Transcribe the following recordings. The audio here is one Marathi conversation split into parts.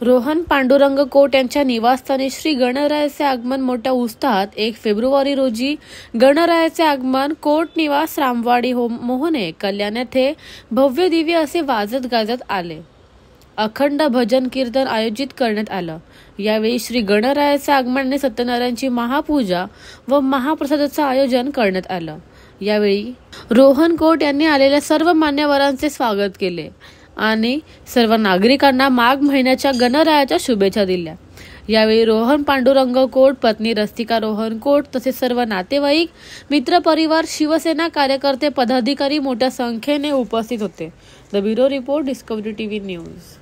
रोहन पांडुरंग कोट यांच्या निवासस्थानी श्री गणरायाचे आगमन मोठ्या उत्साहात 1 फेब्रुवारी रोजी गणरायाचे आगमन कोट निवास रामवाडी मोहने कल्याण येथे भव्य दिव्य असे वाजत गाजत आले. अखंड भजन कीर्तन आयोजित करण्यात आलं. यावेळी श्री गणरायाच्या आगमनाने सत्यनारायणची महापूजा व महाप्रसादाचं आयोजन करण्यात आलं. यावेळी रोहन कोट यांनी आलेल्या सर्व मान्यवरांचे स्वागत केले आणि सर्व नागरिकांना माघ महिन्याच्या गणरायाच्या शुभेच्छा दिल्या. यावेळी रोहन पांडुरंग कोट, पत्नी रस्तिका रोहन कोट तसेच सर्व नातेवाईक, मित्रपरिवार, शिवसेना कार्यकर्ते, पदाधिकारी मोठ्या संख्येने उपस्थित होते. The bureau report, discovery TV news.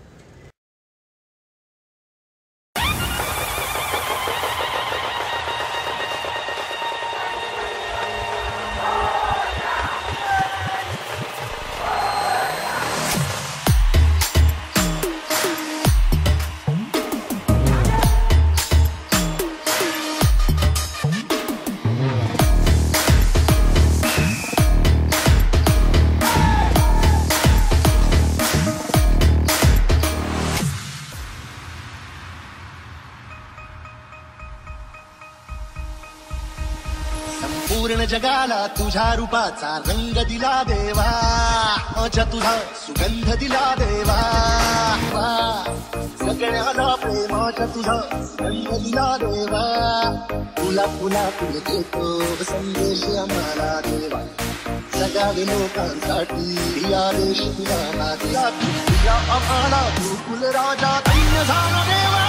संपूर्ण जगाला तुझ्या रूपाचा रंग दिला देवा, माझ्या तुझा सुगंध दिला देवा. सगळ्याला प्रेमाच्या तुझा सुगंध दिला देवा. तुला पुन्हा तुला देतो संदेश आम्हाला देवा. जगावे लोकांसाठी आदेश तुला दिला. तुझ्या आम्हाला तू कुलराजा धन्य झाला देवा.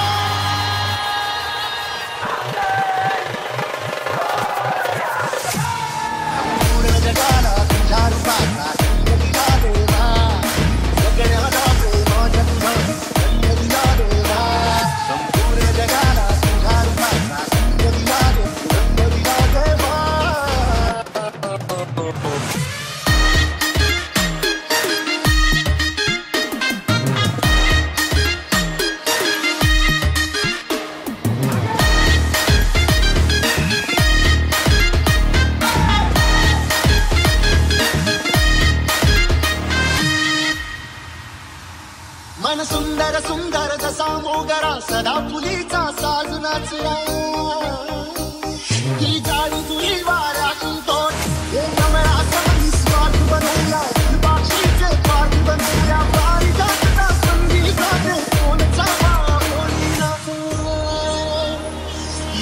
जगाला तुझ्या रूपाचा रंग दिला देवा. सगळ्याला प्रेमाच्या तुझा रंग दिला देवा. संपूर्ण जगाला तुझ्या रूपाचा रंग दिला देवा. मन सुंदर सुंदर जसा मोगरा सदा फुलीचा साज नाचला. ही जाळी तुझी वाऱ्यातून तोड हे कमळा समनी स्वार्थ बनवला. बाक्षीचे पाठ बनवल्या पारिजातचा संगीताने कोणचा कोणी नको.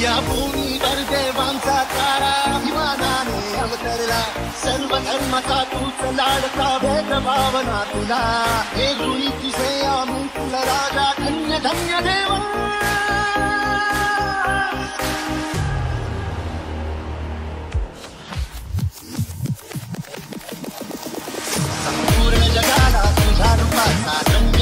या भूमीवर देवांचा तारा अभिमानाने अवतरला. सर्व धर्माचा तूच लाडका भेदभावना तुला. हे गुणी तुझे आम्ही तुला राजा धन्य धन्य देवा. संपूर्ण जगाला तुझ्या रूपाचा रंग